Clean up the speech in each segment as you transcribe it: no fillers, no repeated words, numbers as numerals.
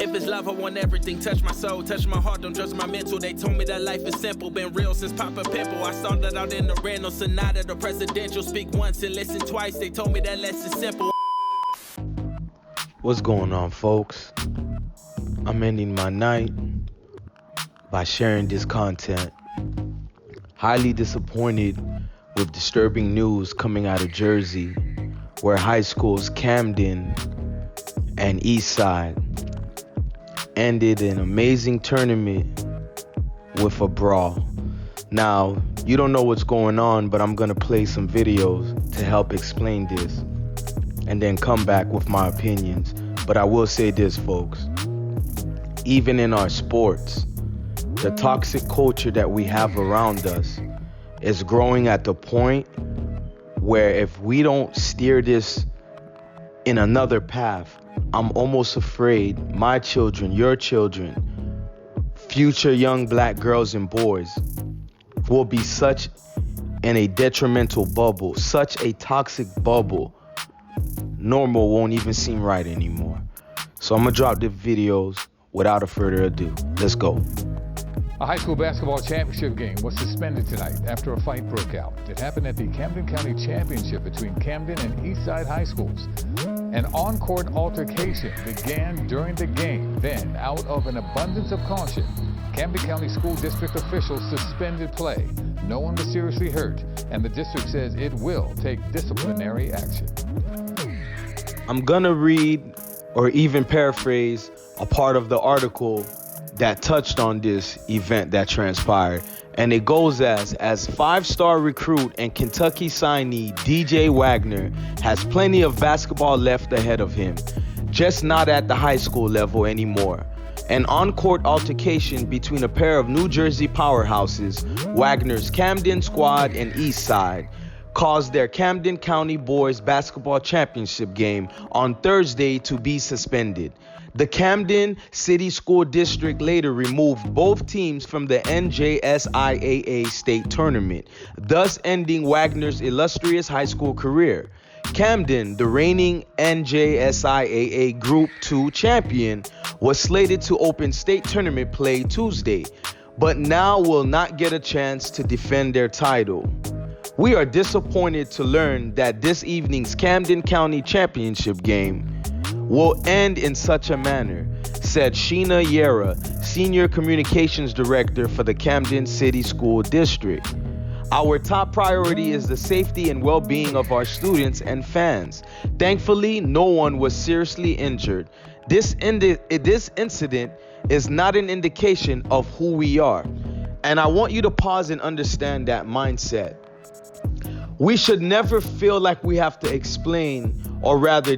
If it's love, I want everything. Touch my soul, touch my heart, don't judge my mental. They told me that life is simple, been real since Papa Pimple. I started out in the rental, sonata, the presidential. Speak once and listen twice, they told me that less is simple. What's going on, folks? I'm ending my night by sharing this content. Highly disappointed with disturbing news coming out of Jersey, where high schools Camden and Eastside ended an amazing tournament with a brawl. Now, you don't know what's going on, but I'm gonna play some videos to help explain this and then come back with my opinions. But I will say this, folks. Even in our sports, the toxic culture that we have around us is growing at the point where if we don't steer this in another path, I'm almost afraid my children, your children, future young black girls and boys will be such in a detrimental bubble, such a toxic bubble, normal won't even seem right anymore. So I'm gonna drop the videos without a further ado. Let's go. A high school basketball championship game was suspended tonight after a fight broke out. It happened at the Camden County Championship between Camden and Eastside High Schools. An on-court altercation began during the game. Then, out of an abundance of caution, Camden County School District officials suspended play. No one was seriously hurt, and the district says it will take disciplinary action. I'm gonna read or even paraphrase a part of the article that touched on this event that transpired. And it goes as five-star recruit and Kentucky signee DJ Wagner has plenty of basketball left ahead of him, just not at the high school level anymore. An on-court altercation between a pair of New Jersey powerhouses, Wagner's Camden squad and Eastside, caused their Camden County Boys Basketball Championship game on Thursday to be suspended. The Camden City School District later removed both teams from the NJSIAA state tournament, thus ending Wagner's illustrious high school career. Camden, the reigning NJSIAA Group 2 champion, was slated to open state tournament play Tuesday, but now will not get a chance to defend their title. We are disappointed to learn that this evening's Camden County Championship game will end in such a manner, said Sheena Yera, Senior Communications Director for the Camden City School District. Our top priority is the safety and well-being of our students and fans. Thankfully, no one was seriously injured. This incident is not an indication of who we are. And I want you to pause and understand that mindset. We should never feel like we have to explain, or rather,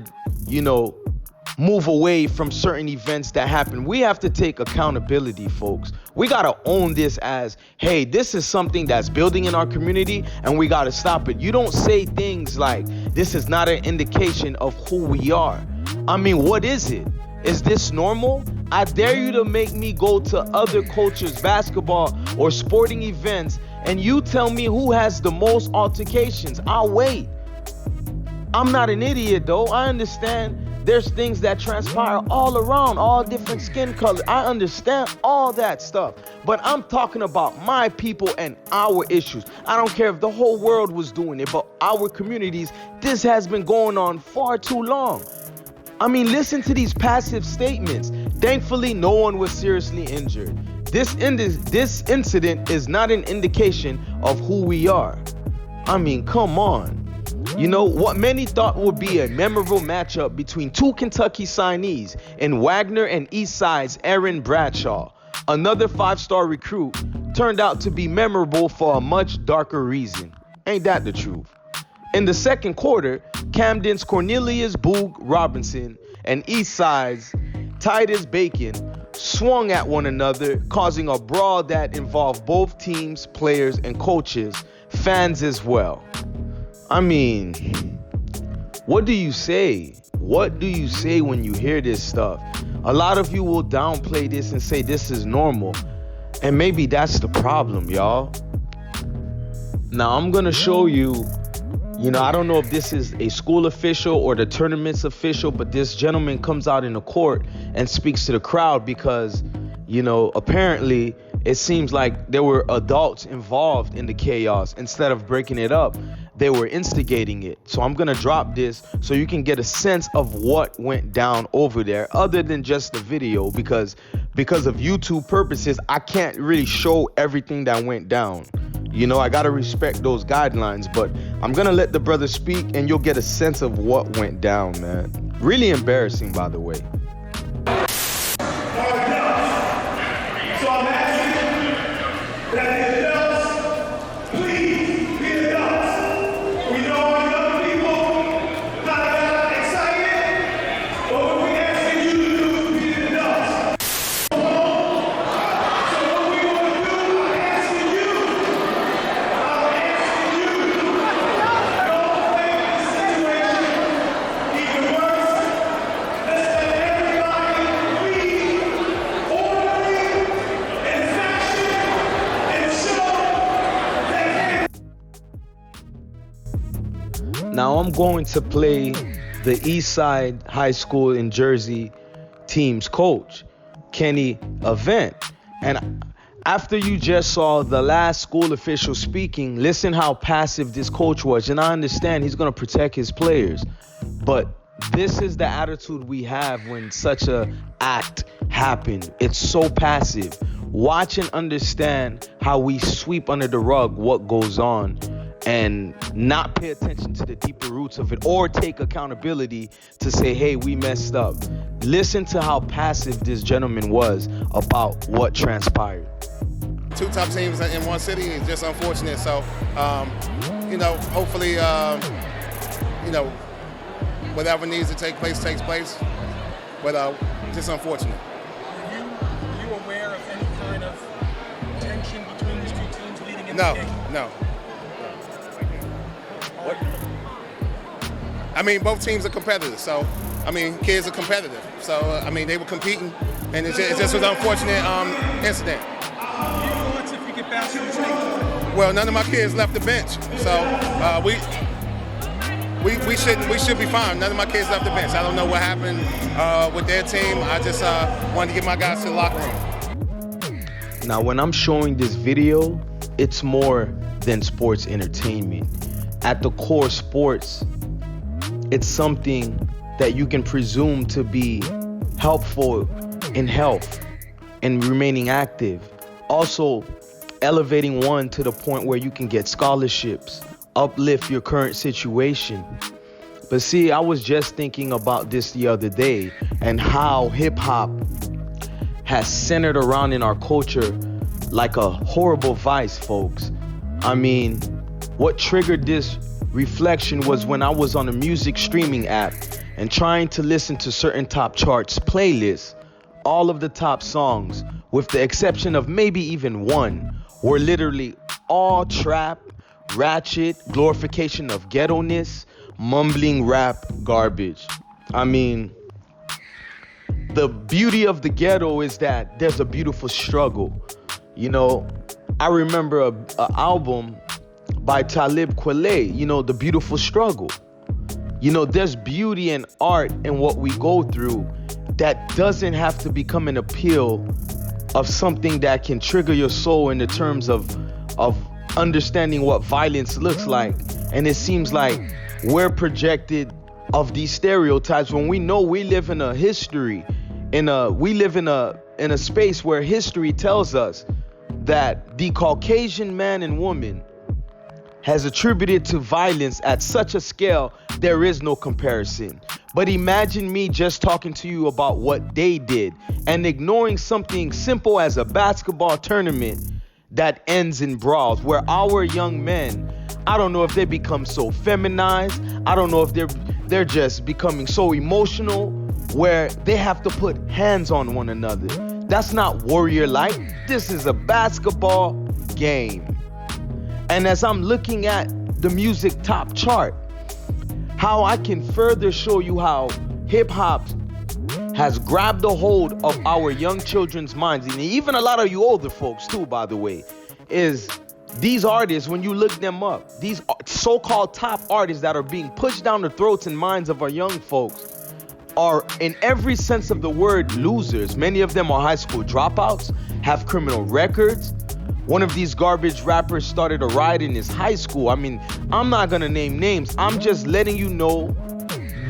move away from certain events that happen. We have to take accountability, folks. We gotta own this as, hey, this is something that's building in our community and we gotta stop it. You don't say things like, this is not an indication of who we are. I mean, what is it? Is this normal? I dare you to make me go to other cultures' basketball or sporting events and you tell me who has the most altercations. I'll wait. I'm not an idiot though. I understand there's things that transpire all around, all different skin colors. I understand all that stuff. But I'm talking about my people and our issues. I don't care if the whole world was doing it, but our communities, this has been going on far too long. I mean, listen to these passive statements. Thankfully, no one was seriously injured. This incident is not an indication of who we are. I mean, come on. You know, what many thought would be a memorable matchup between two Kentucky signees in Wagner and Eastside's Aaron Bradshaw, another five-star recruit, turned out to be memorable for a much darker reason. Ain't that the truth? In the second quarter, Camden's Cornelius Boog Robinson and Eastside's Titus Bacon swung at one another, causing a brawl that involved both teams, players, and coaches, fans as well. I mean, what do you say? What do you say when you hear this stuff? A lot of you will downplay this and say this is normal. And maybe that's the problem, y'all. Now I'm gonna show you, You know, I don't know if this is a school official or the tournament's official, but this gentleman comes out in the court and speaks to the crowd because, you know, apparently it seems like there were adults involved in the chaos. Instead of breaking it up, they were instigating it. So I'm going to drop this so you can get a sense of what went down over there other than just the video, because of YouTube purposes, I can't really show everything that went down. You know, I got to respect those guidelines, but I'm going to let the brother speak and you'll get a sense of what went down, man. Really embarrassing, by the way. Now I'm going to play the Eastside High School in Jersey team's coach, Kenny Event. And after you just saw the last school official speaking, listen how passive this coach was. And I understand he's going to protect his players. But this is the attitude we have when such a act happened. It's so passive. Watch and understand how we sweep under the rug what goes on and not pay attention to the deeper roots of it or take accountability to say, hey, we messed up. Listen to how passive this gentleman was about what transpired. Two top teams in one city is just unfortunate. So, you know, hopefully, you know, whatever needs to take place takes place. But just unfortunate. Are you aware of any kind of tension between these two teams leading into the game? No. What? I mean, both teams are competitive. So, I mean, kids are competitive. So, I mean, they were competing, and it just was an unfortunate incident. Thoughts if you get back to the state? Well, none of my kids left the bench, so we should be fine. None of my kids left the bench. I don't know what happened with their team. I just wanted to get my guys to the locker room. Now, when I'm showing this video, it's more than sports entertainment. At the core, sports, it's something that you can presume to be helpful in health and remaining active. Also, elevating one to the point where you can get scholarships, uplift your current situation. But see, I was just thinking about this the other day and how hip-hop has centered around in our culture like a horrible vice, folks. I mean, what triggered this reflection was when I was on a music streaming app and trying to listen to certain top charts playlists. All of the top songs, with the exception of maybe even one, were literally all trap, ratchet, glorification of ghetto-ness, mumbling rap garbage. I mean, the beauty of the ghetto is that there's a beautiful struggle. You know, I remember an album by Talib Kweli, you know, The Beautiful Struggle. You know, there's beauty and art in what we go through that doesn't have to become an appeal of something that can trigger your soul in the terms of understanding what violence looks like. And it seems like we're projected of these stereotypes when we know we live in a history, we live in a space where history tells us that the Caucasian man and woman has attributed to violence at such a scale, there is no comparison. But imagine me just talking to you about what they did and ignoring something simple as a basketball tournament that ends in brawls, where our young men, I don't know if they become so feminized, I don't know if they're just becoming so emotional, where they have to put hands on one another. That's not warrior life. This is a basketball game. And as I'm looking at the music top chart, how I can further show you how hip-hop has grabbed a hold of our young children's minds, and even a lot of you older folks too, by the way, is These artists, when you look them up, these so-called top artists that are being pushed down the throats and minds of our young folks are, in every sense of the word, losers. Many of them are high school dropouts, have criminal records. One of these garbage rappers started a riot in his high school. I mean, I'm not gonna name names. I'm just letting you know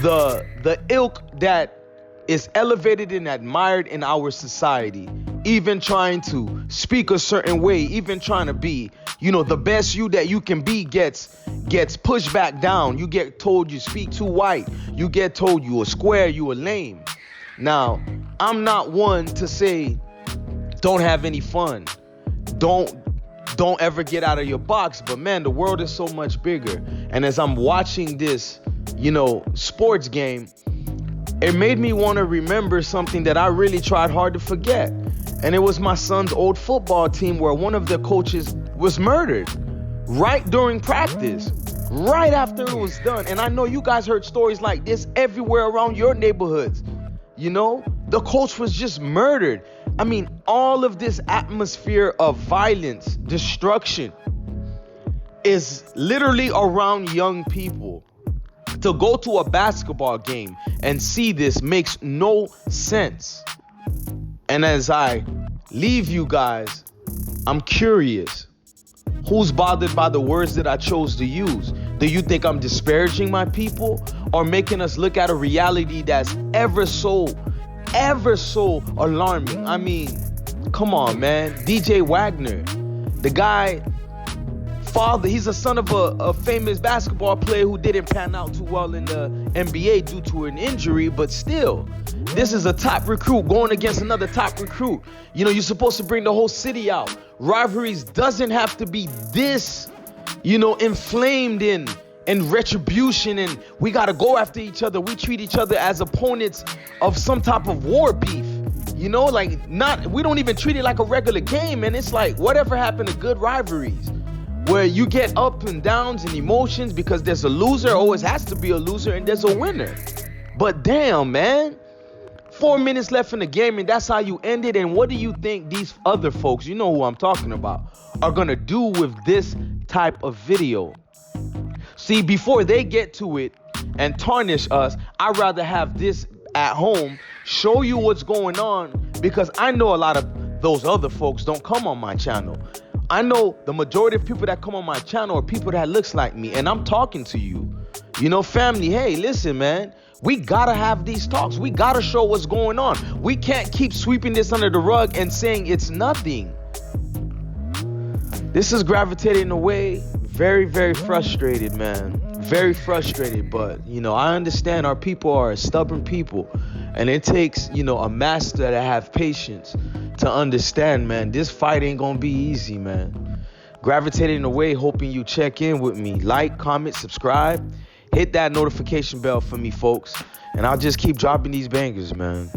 the ilk that is elevated and admired in our society. Even trying to speak a certain way, even trying to be, the best you that you can be gets pushed back down. You get told you speak too white. You get told you a square, you a lame. Now, I'm not one to say don't have any fun. Don't ever get out of your box. But man, the world is so much bigger. And as I'm watching this, sports game, it made me want to remember something that I really tried hard to forget. And it was my son's old football team where one of the coaches was murdered right during practice, right after it was done. And I know you guys heard stories like this everywhere around your neighborhoods. The coach was just murdered. I mean, all of this atmosphere of violence, destruction is literally around young people. To go to a basketball game and see this makes no sense. And as I leave you guys, I'm curious. Who's bothered by the words that I chose to use? Do you think I'm disparaging my people or making us look at a reality that's ever so alarming? I mean, come on, man. DJ Wagner, the guy, father, he's a son of a famous basketball player who didn't pan out too well in the NBA due to an injury, but still, this is a top recruit going against another top recruit. You're supposed to bring the whole city out. Rivalries doesn't have to be this, inflamed in retribution, and we got to go after each other. We treat each other as opponents of some type of war beef. We don't even treat it like a regular game, and it's like whatever happened to good rivalries, where you get up and downs and emotions because there's a loser, always has to be a loser, and there's a winner. But damn, man, 4 minutes left in the game, and that's how you end it. And what do you think these other folks, you know who I'm talking about, are gonna do with this type of video? See, before they get to it and tarnish us, I'd rather have this at home, show you what's going on, because I know a lot of those other folks don't come on my channel. I know the majority of people that come on my channel are people that looks like me, and I'm talking to you. Family, hey, listen, man. We gotta have these talks. We gotta show what's going on. We can't keep sweeping this under the rug and saying it's nothing. This is gravitating away. Very, very frustrated, man. Very frustrated, but, I understand our people are a stubborn people, and it takes, a master to have patience to understand, man, this fight ain't gonna be easy, man. Gravitating away, hoping you check in with me. Like, comment, subscribe. Hit that notification bell for me, folks. And I'll just keep dropping these bangers, man.